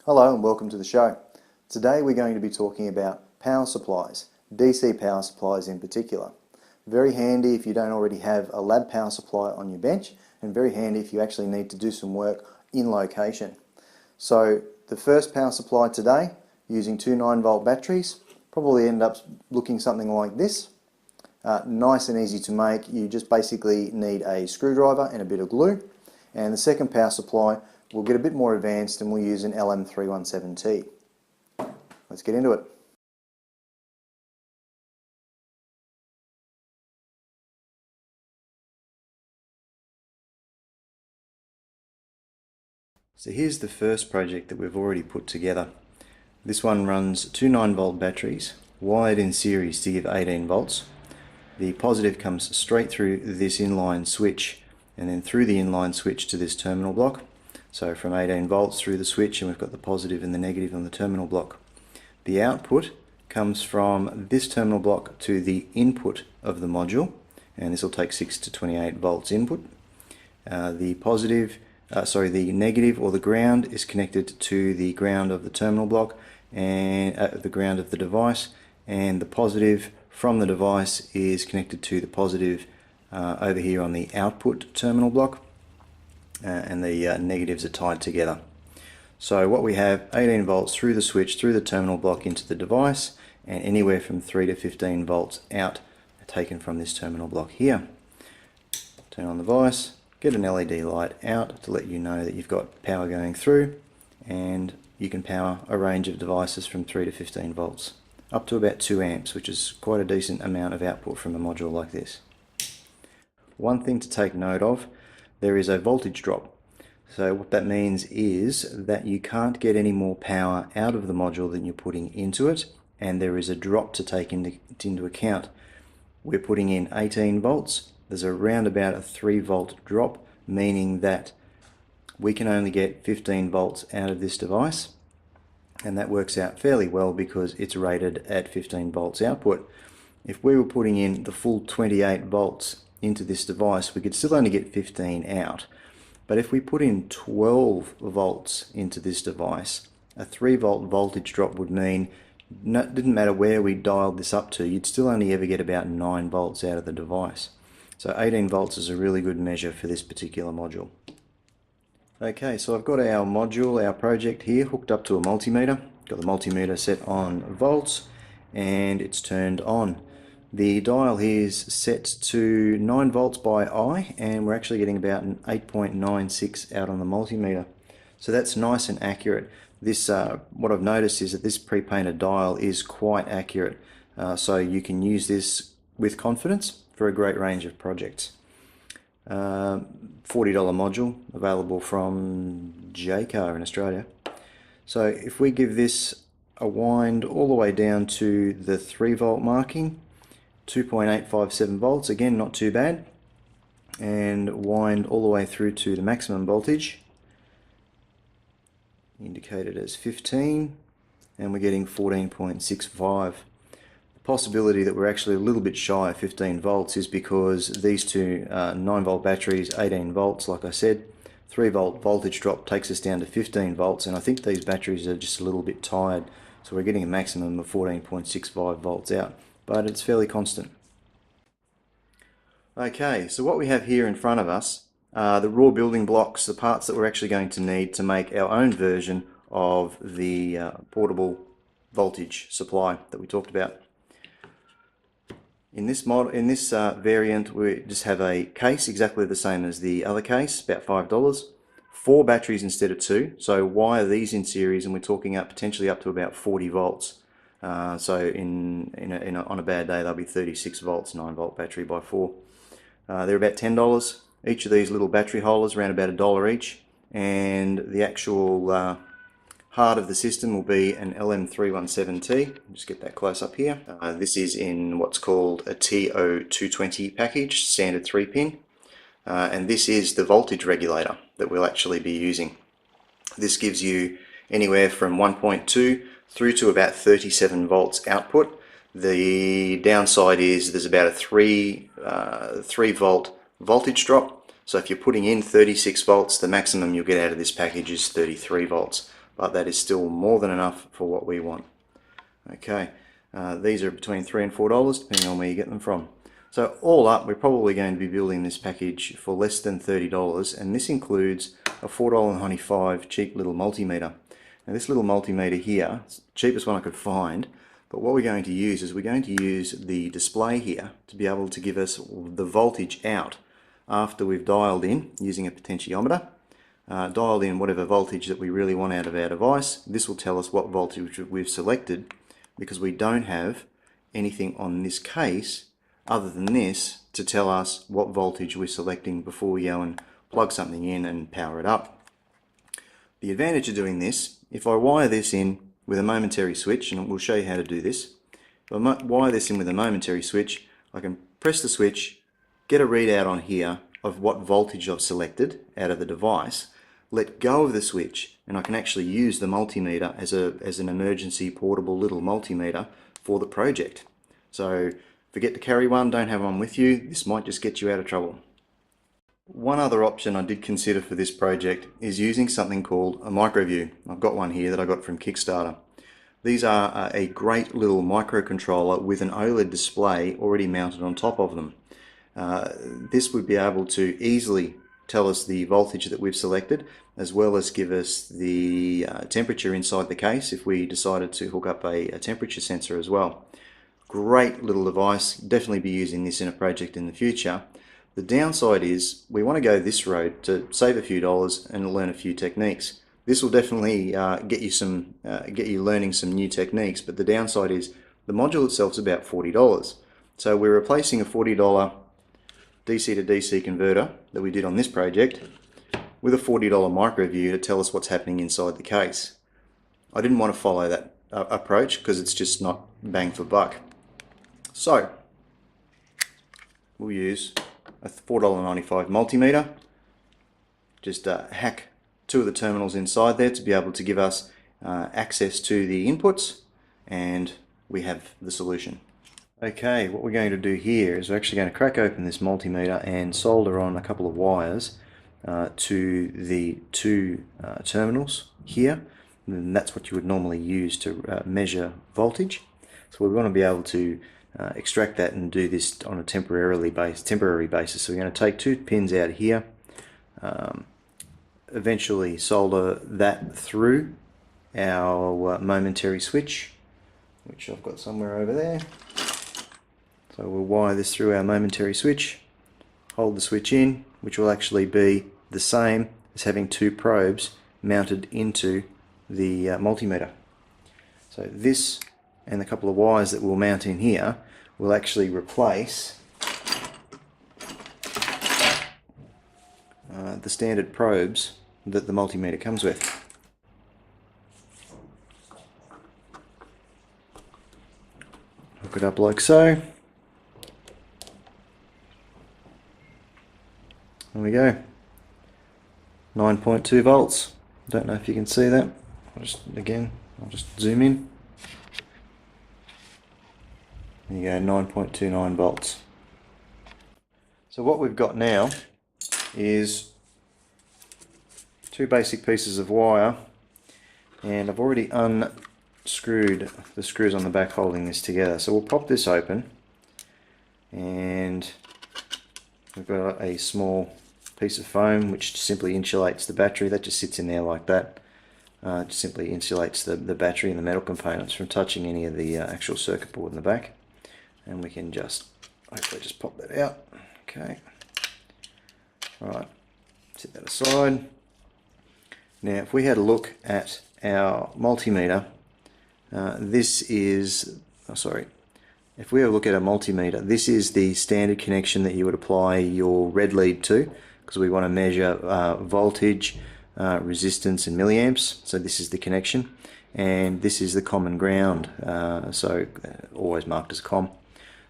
Hello and welcome to the show. Today we're going to be talking about power supplies, DC power supplies in particular. Very handy if you don't already have a lab power supply on your bench, and very handy if you actually need to do some work in location. So the first power supply today, using two 9-volt batteries, probably end up looking something like this. Nice and easy to make. You just basically need a screwdriver and a bit of glue. And the second power supply will get a bit more advanced and we'll use an LM317T. Let's get into it. So here's the first project that we've already put together. This one runs two 9-volt batteries wired in series to give 18 volts. The positive comes straight through this inline switch and then through the inline switch to this terminal block. So from 18 volts through the switch, and we've got the positive and the negative on the terminal block. The output comes from this terminal block to the input of the module, and this will take 6 to 28 volts input. The negative or the ground is connected to the ground of the terminal block and the ground of the device, and the positive from the device is connected to the positive over here on the output terminal block. And the negatives are tied together. So what we have, 18 volts through the switch, through the terminal block into the device, and anywhere from 3 to 15 volts out taken from this terminal block here. Turn on the device, get an LED light out to let you know that you've got power going through, and you can power a range of devices from 3 to 15 volts, up to about 2 amps, which is quite a decent amount of output from a module like this. One thing to take note of, there is a voltage drop. So what that means is that you can't get any more power out of the module than you're putting into it, and there is a drop to take into account. We're putting in 18 volts. There's around about a 3 volt drop, meaning that we can only get 15 volts out of this device, and that works out fairly well because it's rated at 15 volts output. If we were putting in the full 28 volts into this device, we could still only get 15 out. But if we put in 12 volts into this device, a 3 volt voltage drop would mean it didn't matter where we dialed this up to, you'd still only ever get about 9 volts out of the device. So 18 volts is a really good measure for this particular module. Okay, so I've got our module, our project here, hooked up to a multimeter. Got the multimeter set on volts and it's turned on. The dial here is set to 9 volts by eye, and we're actually getting about an 8.96 out on the multimeter. So that's nice and accurate. This, what I've noticed is that this pre-painted dial is quite accurate, so you can use this with confidence for a great range of projects. $40 module, available from JCar in Australia. So if we give this a wind all the way down to the 3 volt marking, 2.857 volts, again not too bad, and wind all the way through to the maximum voltage, indicated as 15, and we're getting 14.65. The possibility that we're actually a little bit shy of 15 volts is because these two 9 volt batteries, 18 volts like I said, 3 volt voltage drop takes us down to 15 volts, and I think these batteries are just a little bit tired, so we're getting a maximum of 14.65 volts out, but it's fairly constant. Okay, so what we have here in front of us are the raw building blocks, the parts that we're actually going to need to make our own version of the portable voltage supply that we talked about. In this variant, we just have a case exactly the same as the other case, about $5. 4 batteries instead of 2, so wire these in series, and we're talking potentially up to about 40 volts. So on a bad day they'll be 36 volts, 9 volt battery by 4. They're about $10. Each of these little battery holders around about $1 each, and the actual heart of the system will be an LM317T. Just get that close up here. This is in what's called a TO220 package, standard 3-pin, and this is the voltage regulator that we'll actually be using. This gives you anywhere from 1.2 through to about 37 volts output. The downside is there's about a 3 volt voltage drop, so if you're putting in 36 volts, the maximum you'll get out of this package is 33 volts. but that is still more than enough for what we want. Okay, these are between $3 and $4 depending on where you get them from. So all up, we're probably going to be building this package for less than $30, and this includes a $4.95 cheap little multimeter. Now this little multimeter here, it's the cheapest one I could find, but what we're going to use is we're going to use the display here to be able to give us the voltage out after we've dialed in using a potentiometer. Dialed in whatever voltage that we really want out of our device. This will tell us what voltage we've selected, because we don't have anything on this case other than this to tell us what voltage we're selecting before we go and plug something in and power it up. The advantage of doing this, if I wire this in with a momentary switch, and we'll show you how to do this, if I wire this in with a momentary switch, I can press the switch, get a readout on here of what voltage I've selected out of the device, let go of the switch, and I can actually use the multimeter as an emergency portable little multimeter for the project. So forget to carry one, don't have one with you, this might just get you out of trouble. One other option I did consider for this project is using something called a microview. I've got one here that I got from Kickstarter. These are a great little microcontroller with an OLED display already mounted on top of them. This would be able to easily tell us the voltage that we've selected, as well as give us the temperature inside the case if we decided to hook up a temperature sensor as well. Great little device, definitely be using this in a project in the future. The downside is we want to go this road to save a few dollars and learn a few techniques. This will definitely get you learning some new techniques, but the downside is the module itself is about $40. So we're replacing a $40 DC to DC converter that we did on this project with a $40 microview to tell us what's happening inside the case. I didn't want to follow that approach because it's just not bang for buck. So we'll use a $4.95 multimeter, just hack two of the terminals inside there to be able to give us access to the inputs, and we have the solution. Okay, what we're going to do here is we're actually going to crack open this multimeter and solder on a couple of wires to the two terminals here, and that's what you would normally use to measure voltage. So we want to be able to extract that and do this on a temporary basis. So we're going to take two pins out here, eventually solder that through our momentary switch, which I've got somewhere over there. So we'll wire this through our momentary switch, hold the switch in, which will actually be the same as having two probes mounted into the multimeter. So this and the couple of wires that we'll mount in here will actually replace the standard probes that the multimeter comes with. Hook it up like so. There we go. 9.2 volts. Don't know if you can see that. I'll just zoom in. There you go, 9.29 volts. So what we've got now is two basic pieces of wire, and I've already unscrewed the screws on the back holding this together. So we'll pop this open, and we've got a small piece of foam which simply insulates the battery. That just sits in there like that. It simply insulates the battery and the metal components from touching any of the actual circuit board in the back. And we can just hopefully just pop that out. Okay. Alright, set that aside. Now if we had a look at our multimeter, this is, if we have a look at our multimeter, this is the standard connection that you would apply your red lead to, because we want to measure voltage, resistance and milliamps. So this is the connection, and this is the common ground, always marked as COM.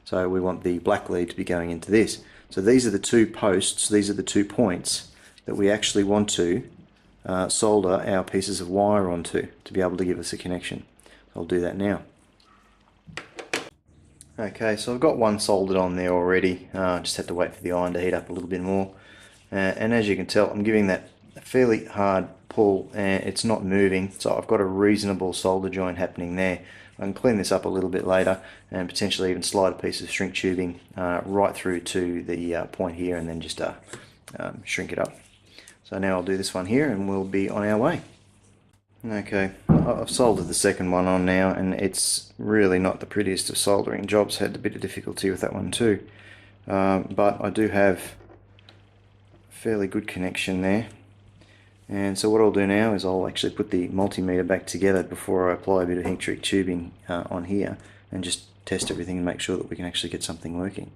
So we want the black lead to be going into this. So these are the two posts, these are the 2 points that we actually want to solder our pieces of wire onto to be able to give us a connection. So I'll do that now. Okay, so I've got one soldered on there already. Just had to wait for the iron to heat up a little bit more. And as you can tell, I'm giving that a fairly hard pull and it's not moving, so I've got a reasonable solder joint happening there. I can clean this up a little bit later and potentially even slide a piece of shrink tubing right through to the point here and then just shrink it up. So now I'll do this one here and we'll be on our way. Okay, I've soldered the second one on now, and it's really not the prettiest of soldering jobs. Had a bit of difficulty with that one too, but I do have fairly good connection there. And so what I'll do now is I'll actually put the multimeter back together before I apply a bit of heat shrink tubing on here and just test everything and make sure that we can actually get something working.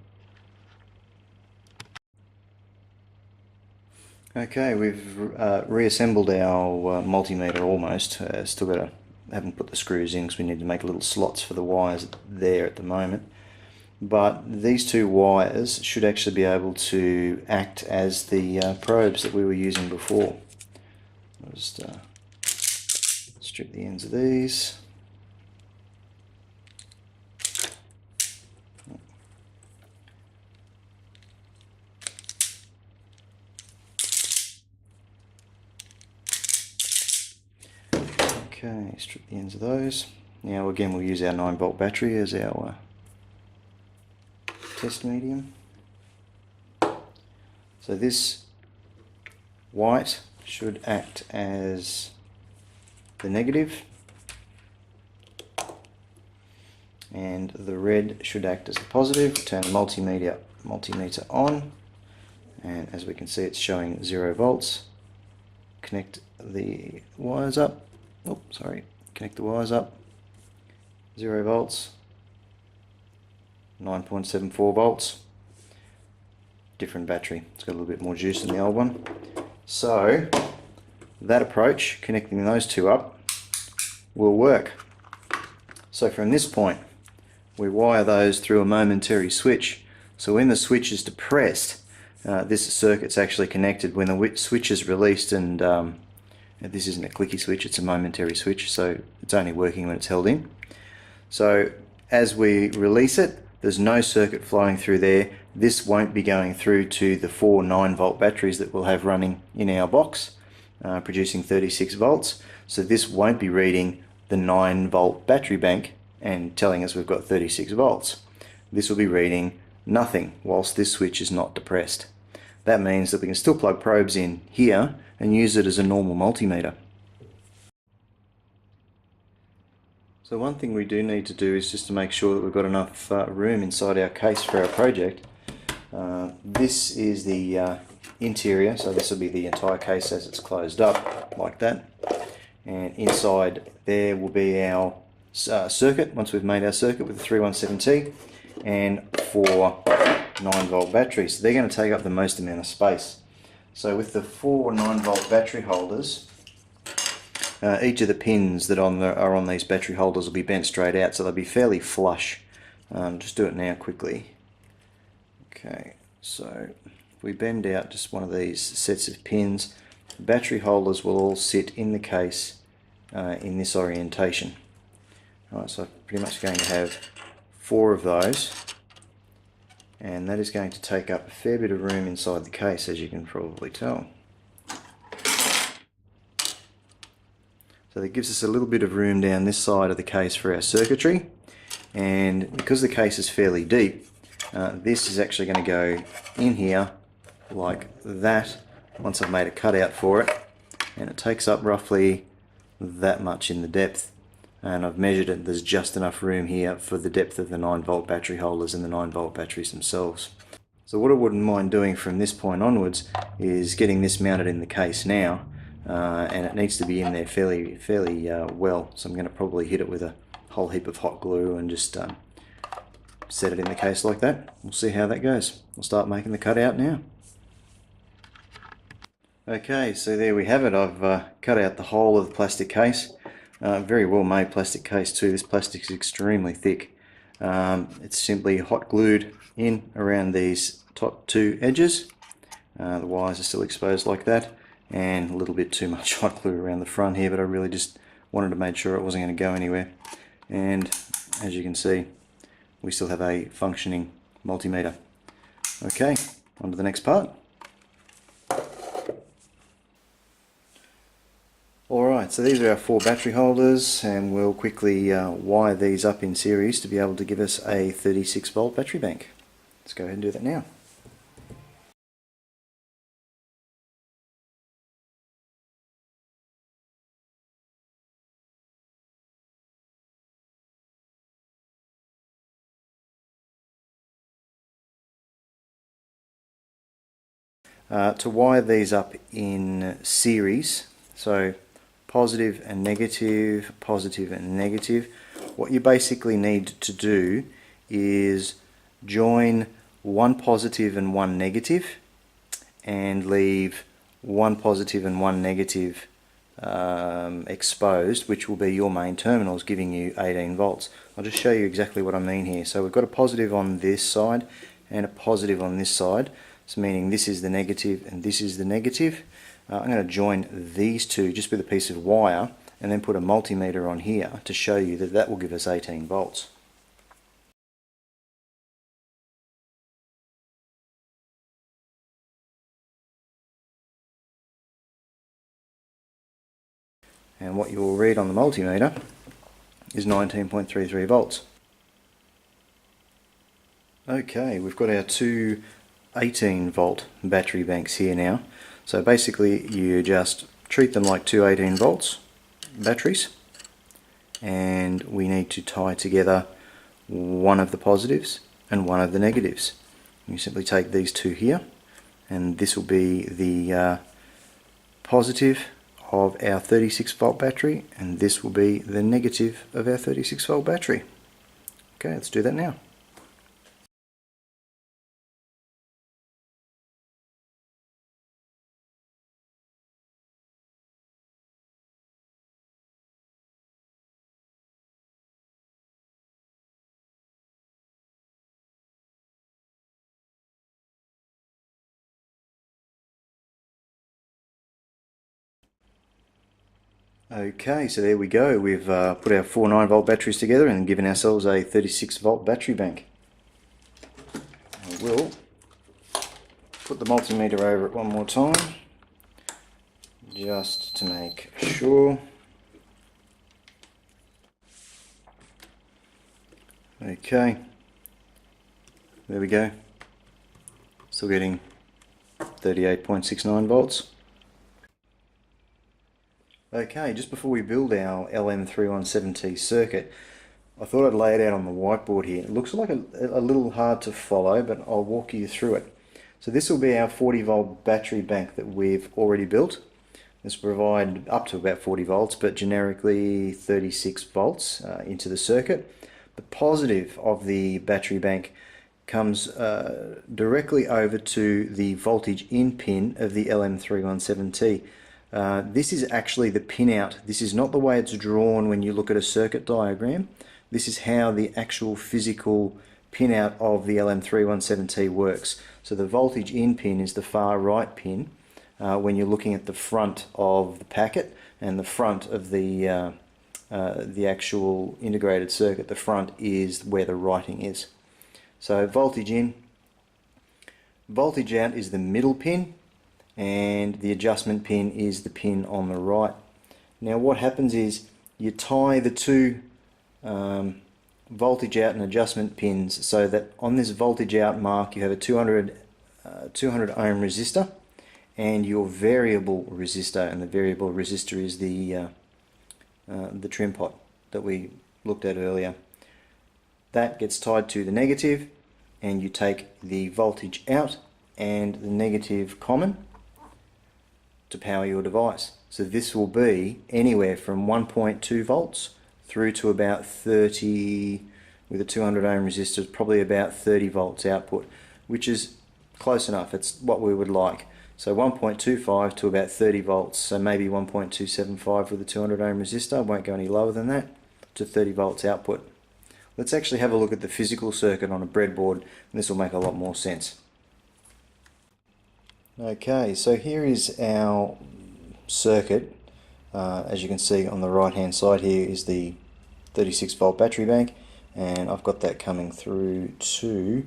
Okay, we've reassembled our multimeter almost. Still haven't put the screws in because we need to make little slots for the wires there at the moment. But these two wires should actually be able to act as the probes that we were using before. I'll just strip the ends of these. Okay, strip the ends of those. Now again we'll use our 9-volt battery as our test medium. So this white should act as the negative and the red should act as the positive. Turn the multimeter on, and as we can see it's showing 0 volts. Connect the wires up. Oh, sorry. Connect the wires up. 0 volts. 9.74 volts. Different battery. It's got a little bit more juice than the old one. So that approach, connecting those two up, will work. So from this point we wire those through a momentary switch. So when the switch is depressed, this circuit's actually connected. When the switch is released, and this isn't a clicky switch, it's a momentary switch, so it's only working when it's held in. So as we release it, there's no circuit flowing through there. This won't be going through to the 4 9-volt batteries that we'll have running in our box, producing 36 volts. So this won't be reading the 9-volt battery bank and telling us we've got 36 volts. This will be reading nothing whilst this switch is not depressed. That means that we can still plug probes in here and use it as a normal multimeter. So one thing we do need to do is just to make sure that we've got enough room inside our case for our project. This is the interior, so this will be the entire case as it's closed up, like that. And inside there will be our circuit, once we've made our circuit with the 317T, and 4 9-volt batteries. So they're going to take up the most amount of space. So with the 4 9-volt battery holders, each of the pins that are on these battery holders will be bent straight out, so they'll be fairly flush. Just do it now quickly. Okay, so if we bend out just one of these sets of pins, the battery holders will all sit in the case in this orientation. Alright, so I'm pretty much going to have 4 of those, and that is going to take up a fair bit of room inside the case, as you can probably tell. So that gives us a little bit of room down this side of the case for our circuitry, and because the case is fairly deep, this is actually going to go in here like that once I've made a cutout for it, and it takes up roughly that much in the depth, and I've measured it. There's just enough room here for the depth of the 9-volt battery holders and the 9-volt batteries themselves. So what I wouldn't mind doing from this point onwards is getting this mounted in the case now, and it needs to be in there fairly well, so I'm going to probably hit it with a whole heap of hot glue and just set it in the case like that. We'll see how that goes. We'll start making the cutout now. Okay, so there we have it. I've cut out the whole of the plastic case. Very well made plastic case too. This plastic is extremely thick. It's simply hot glued in around these top 2 edges. The wires are still exposed like that, and a little bit too much hot glue around the front here, but I really just wanted to make sure it wasn't going to go anywhere. And as you can see, we still have a functioning multimeter. Okay, on to the next part. Alright, so these are our 4 battery holders, and we'll quickly wire these up in series to be able to give us a 36 volt battery bank. Let's go ahead and do that now. To wire these up in series, so positive and negative, positive and negative, what you basically need to do is join one positive and one negative and leave one positive and one negative exposed, which will be your main terminals giving you 18 volts. I'll just show you exactly what I mean here. So we've got a positive on this side and a positive on this side. So meaning this is the negative and this is the negative. I'm going to join these two just with a piece of wire and then put a multimeter on here to show you that that will give us 18 volts. And what you will read on the multimeter is 19.33 volts. Okay, we've got our two 18 volt battery banks here now. So basically you just treat them like two 18 volts batteries, and we need to tie together one of the positives and one of the negatives. You simply take these two here, and this will be the positive of our 36 volt battery, and this will be the negative of our 36 volt battery. Okay, let's do that now. Okay, so there we go. We've put our 4 9 volt batteries together and given ourselves a 36 volt battery bank. We'll put the multimeter over it one more time, just to make sure. Okay, there we go. Still getting 38.69 volts. Okay, just before we build our LM317T circuit, I thought I'd lay it out on the whiteboard here. It looks like a little hard to follow, but I'll walk you through it. So this will be our 40 volt battery bank that we've already built. This will provide up to about 40 volts, but generically 36 volts into the circuit. The positive of the battery bank comes directly over to the voltage in pin of the LM317T. This is actually the pinout. This is not the way it's drawn when you look at a circuit diagram. This is how the actual physical pinout of the LM317T works. So the voltage in pin is the far right pin when you're looking at the front of the packet, and the front of the actual integrated circuit, the front is where the writing is. So voltage in, voltage out is the middle pin, and the adjustment pin is the pin on the right. Now what happens is you tie the two voltage out and adjustment pins so that on this voltage out mark you have a 200 ohm resistor and your variable resistor, and the variable resistor is the trim pot that we looked at earlier. That gets tied to the negative, and you take the voltage out and the negative common to power your device. So this will be anywhere from 1.2 volts through to about 30, with a 200 ohm resistor, probably about 30 volts output, which is close enough. It's what we would like. So 1.25 to about 30 volts, so maybe 1.275 with a 200 ohm resistor, won't go any lower than that, to 30 volts output. Let's actually have a look at the physical circuit on a breadboard, and this will make a lot more sense. Okay, so here is our circuit. As you can see on the right hand side here is the 36 volt battery bank, and I've got that coming through to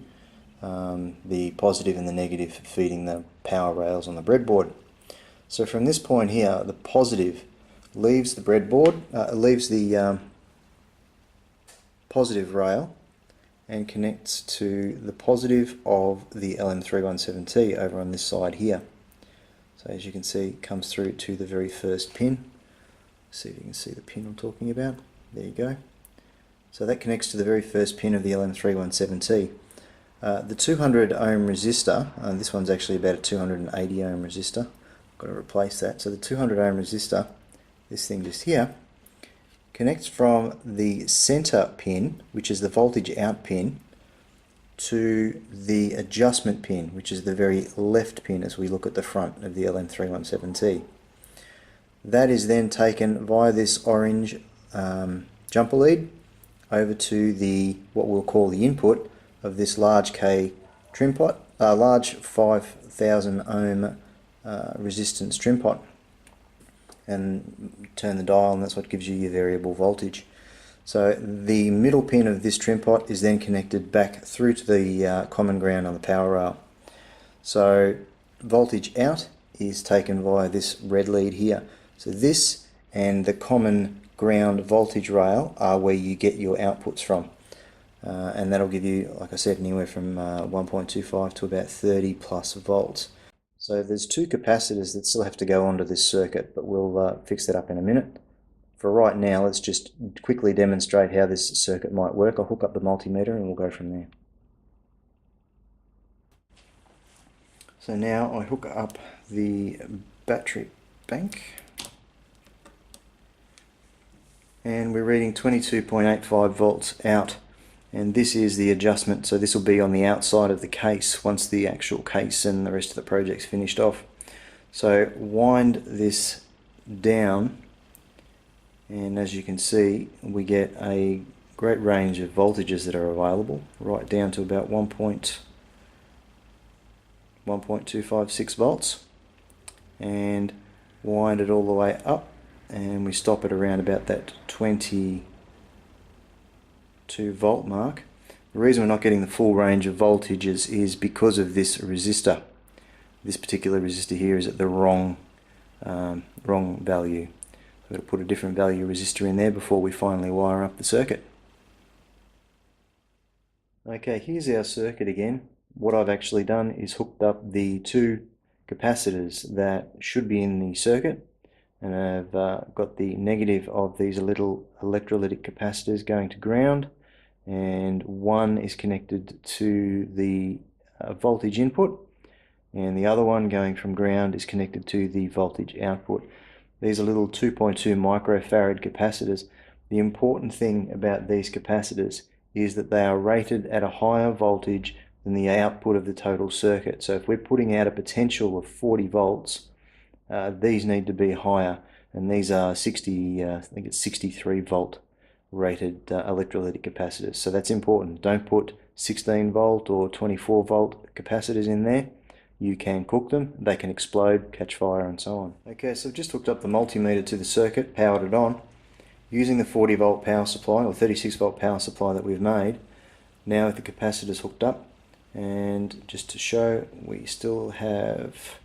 the positive and the negative feeding the power rails on the breadboard. So from this point here, the positive leaves the breadboard, leaves the positive rail and connects to the positive of the LM317T over on this side here. So as you can see, it comes through to the very first pin. See if you can see the pin I'm talking about. There you go. So that connects to the very first pin of the LM317T. The 200 ohm resistor, this one's actually about a 280 ohm resistor. I've got to replace that. So the 200 ohm resistor, this thing just here, connects from the center pin, which is the voltage out pin, to the adjustment pin, which is the very left pin as we look at the front of the LM317T. That is then taken via this orange jumper lead over to the what we'll call the input of this large K trim pot, large 5000 ohm resistance trim pot, and turn the dial, and that's what gives you your variable voltage. So the middle pin of this trim pot is then connected back through to the common ground on the power rail. So voltage out is taken via this red lead here. So this and the common ground voltage rail are where you get your outputs from. And that'll give you, like I said, anywhere from 1.25 to about 30 plus volts. So there's two capacitors that still have to go onto this circuit, but we'll fix that up in a minute. For right now, let's just quickly demonstrate how this circuit might work. I'll hook up the multimeter and we'll go from there. So now I hook up the battery bank, and we're reading 22.85 volts out, and this is the adjustment. So this will be on the outside of the case once the actual case and the rest of the project's finished off. So wind this down, and as you can see, we get a great range of voltages that are available, right down to about 1.256 volts, and wind it all the way up, and we stop at around about that 22 volt mark. The reason we're not getting the full range of voltages is because of this resistor. This particular resistor here is at the wrong value. We've got to put a different value resistor in there before we finally wire up the circuit. Okay, here's our circuit again. What I've actually done is hooked up the two capacitors that should be in the circuit, and I've got the negative of these little electrolytic capacitors going to ground, and one is connected to the voltage input, and the other one going from ground is connected to the voltage output. These are little 2.2 microfarad capacitors. The important thing about these capacitors is that they are rated at a higher voltage than the output of the total circuit. So if we're putting out a potential of 40 volts, these need to be higher, and these are 63 volt rated electrolytic capacitors. So that's important. Don't put 16 volt or 24 volt capacitors in there. You can cook them, they can explode, catch fire, and so on. Okay, so I've just hooked up the multimeter to the circuit, powered it on, using the 40 volt power supply or 36 volt power supply that we've made. Now with the capacitors hooked up, and just to show, we still have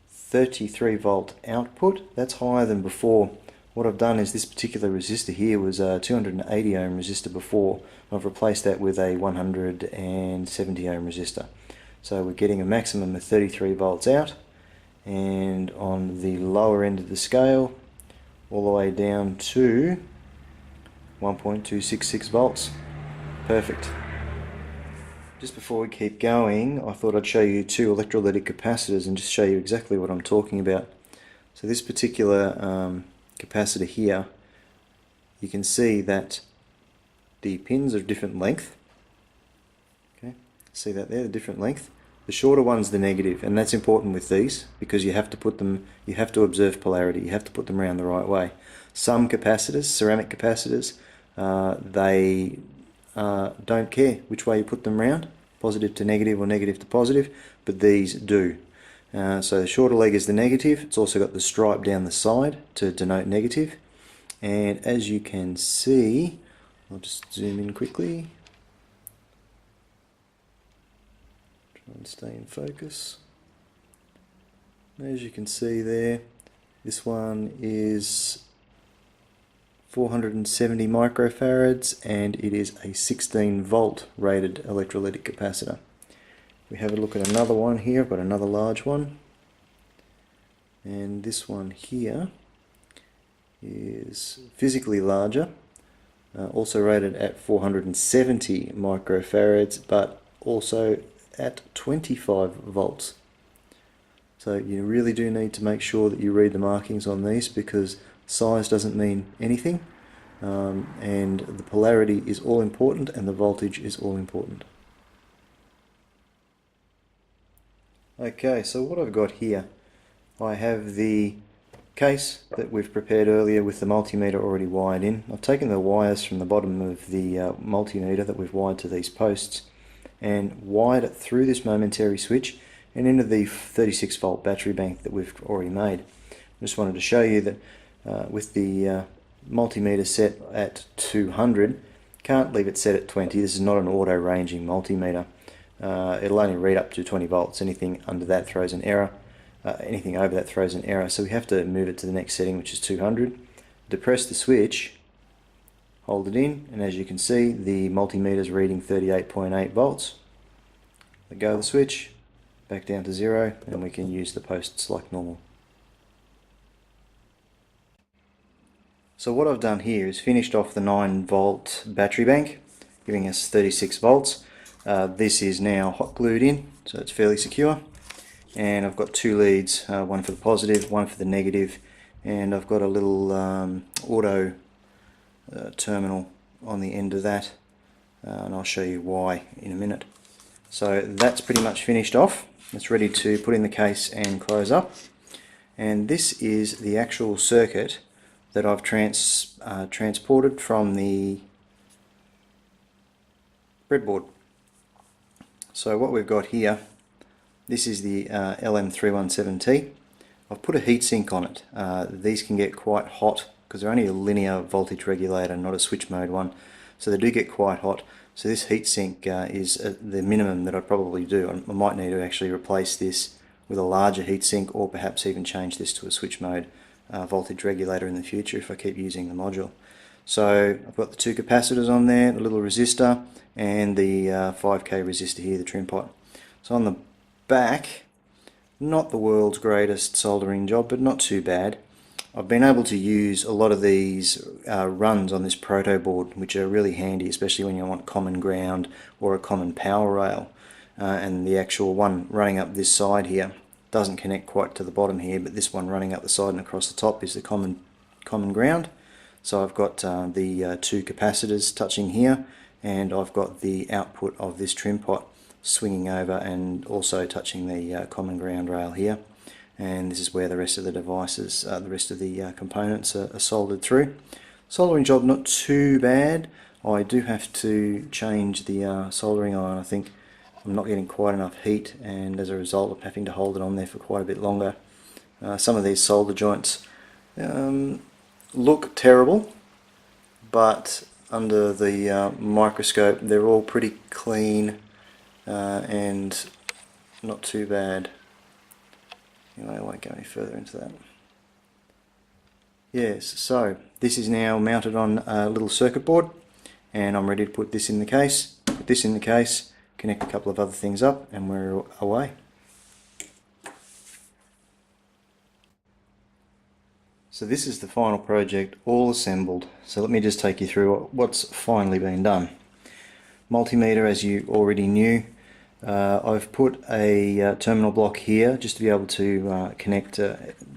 33 volt output. That's higher than before. What I've done is this particular resistor here was a 280 ohm resistor before. I've replaced that with a 170 ohm resistor. So we're getting a maximum of 33 volts out, and on the lower end of the scale all the way down to 1.266 volts. Perfect. Just before we keep going, I thought I'd show you two electrolytic capacitors and just show you exactly what I'm talking about. So this particular capacitor here, you can see that the pins are different length. Okay, see that there, the different length. The shorter one's the negative, and that's important with these because you have to put them, you have to observe polarity, you have to put them around the right way. Some capacitors, ceramic capacitors, they don't care which way you put them around, positive to negative or negative to positive, but these do. So the shorter leg is the negative. It's also got the stripe down the side to denote negative, and as you can see, I'll just zoom in quickly. Try and stay in focus. As you can see there, This one is 470 microfarads and it is a 16 volt rated electrolytic capacitor. We have a look at another one here. I've got another large one, and this one here is physically larger, also rated at 470 microfarads, but also at 25 volts. So you really do need to make sure that you read the markings on these, because size doesn't mean anything, and the polarity is all important and the voltage is all important. Okay, so what I've got here, I have the case that we've prepared earlier with the multimeter already wired in. I've taken the wires from the bottom of the multimeter that we've wired to these posts and wired it through this momentary switch and into the 36 volt battery bank that we've already made. I just wanted to show you that with the multimeter set at 200, can't leave it set at 20. This is not an auto ranging multimeter. It'll only read up to 20 volts. Anything under that throws an error. Anything over that throws an error. So we have to move it to the next setting, which is 200. Depress the switch, hold it in, and as you can see, the multimeter is reading 38.8 volts. Let go of the switch, back down to 0, and we can use the posts like normal. So what I've done here is finished off the 9 volt battery bank, giving us 36 volts. This is now hot glued in, so it's fairly secure. And I've got 2 leads, one for the positive, one for the negative, and I've got a little auto terminal on the end of that, and I'll show you why in a minute. So that's pretty much finished off. It's ready to put in the case and close up. And this is the actual circuit that I've transported from the breadboard. So what we've got here, this is the LM317T. I've put a heatsink on it. These can get quite hot because they're only a linear voltage regulator, not a switch mode one. So they do get quite hot. So this heatsink is the minimum that I'd probably do. I might need to actually replace this with a larger heatsink, or perhaps even change this to a switch mode voltage regulator in the future if I keep using the module. So I've got the 2 capacitors on there, a little resistor, and the 5K resistor here, the trim pot. So on the back, not the world's greatest soldering job, but not too bad. I've been able to use a lot of these runs on this proto board, which are really handy, especially when you want common ground or a common power rail. And the actual one running up this side here doesn't connect quite to the bottom here, but this one running up the side and across the top is the common ground. So I've got the 2 capacitors touching here, and I've got the output of this trim pot swinging over and also touching the common ground rail here. And this is where the rest of the devices, the rest of the components are soldered through. Soldering job not too bad. I do have to change the soldering iron. I think I'm not getting quite enough heat, and as a result of having to hold it on there for quite a bit longer. Some of these solder joints look terrible, but under the microscope they're all pretty clean and not too bad. Anyway, I won't go any further into that. Yes, so this is now mounted on a little circuit board, and I'm ready to put this in the case. Put this in the case, connect a couple of other things up, and we're away. So this is the final project all assembled. So let me just take you through what's finally been done. Multimeter, as you already knew, I've put a terminal block here just to be able to connect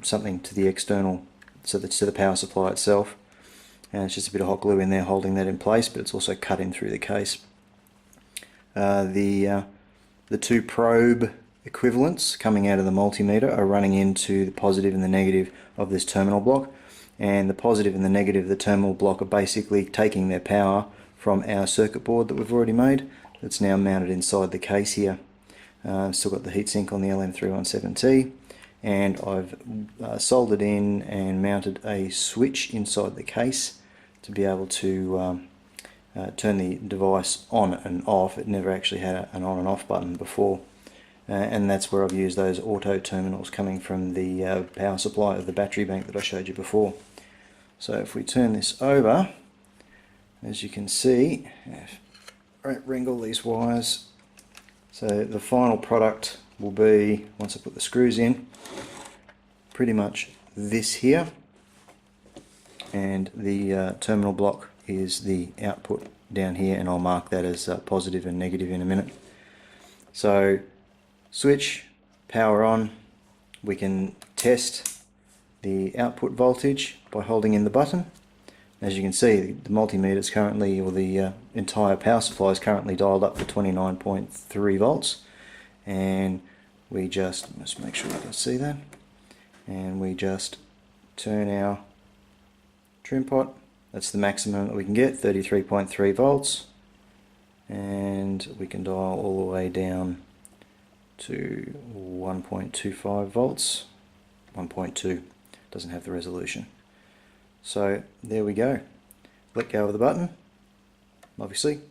something to the external, so that's to the power supply itself. And it's just a bit of hot glue in there holding that in place, but it's also cut in through the case. The 2 probe equivalents coming out of the multimeter are running into the positive and the negative of this terminal block, and the positive and the negative of the terminal block are basically taking their power from our circuit board that we've already made. That's now mounted inside the case here. Still got the heatsink on the LM317T, and I've soldered in and mounted a switch inside the case to be able to turn the device on and off. It never actually had an on and off button before. and that's where I've used those auto terminals coming from the power supply of the battery bank that I showed you before. So if we turn this over, as you can see, wrangle these wires. So the final product will be, once I put the screws in, pretty much this here, and the terminal block is the output down here, and I'll mark that as positive and negative in a minute. So switch, power on. We can test the output voltage by holding in the button. As you can see, the multimeter is currently, or the entire power supply is currently dialed up to 29.3 volts, and we let's make sure you can see that, and we just turn our trim pot. That's the maximum that we can get, 33.3 volts, and we can dial all the way down to 1.25 volts. 1.2 doesn't have the resolution. So there we go. Let go of the button. Obviously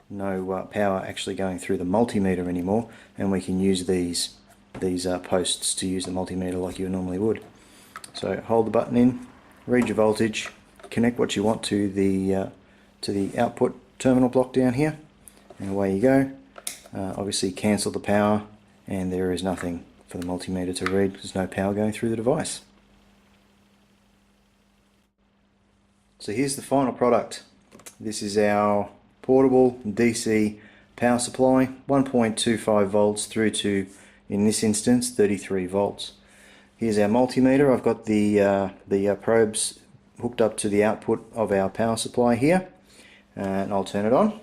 no power actually going through the multimeter anymore, and we can use these posts to use the multimeter like you normally would. So hold the button in, read your voltage, connect what you want to the output terminal block down here, and away you go. Obviously cancel the power, and there is nothing for the multimeter to read because there's no power going through the device. So here's the final product. This is our portable DC power supply, 1.25 volts through to, in this instance, 33 volts. Here's our multimeter. I've got the probes hooked up to the output of our power supply here, and I'll turn it on.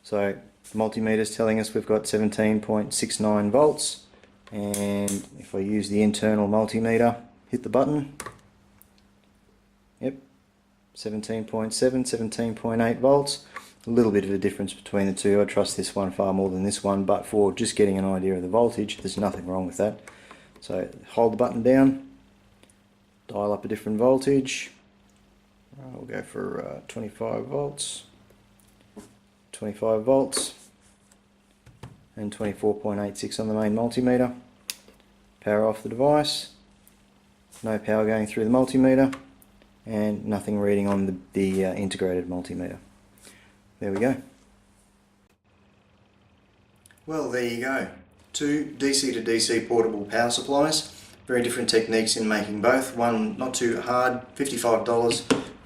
So the multimeter is telling us we've got 17.69 volts, and if I use the internal multimeter, hit the button, yep, 17.7, 17.8 volts. A little bit of a difference between the two. I trust this one far more than this one, but for just getting an idea of the voltage, there's nothing wrong with that. So hold the button down, dial up a different voltage. We'll go for 25 volts, 25 volts, and 24.86 on the main multimeter. Power off the device. No power going through the multimeter, and nothing reading on the integrated multimeter. There we go. Well, there you go. Two DC to DC portable power supplies. Very different techniques in making both. One not too hard, $55,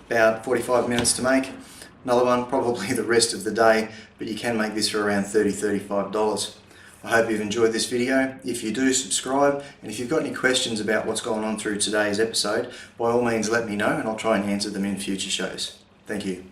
about 45 minutes to make. Another one probably the rest of the day, but you can make this for around $30–35. I hope you've enjoyed this video. If you do, subscribe, and if you've got any questions about what's gone on through today's episode, by all means let me know and I'll try and answer them in future shows. Thank you.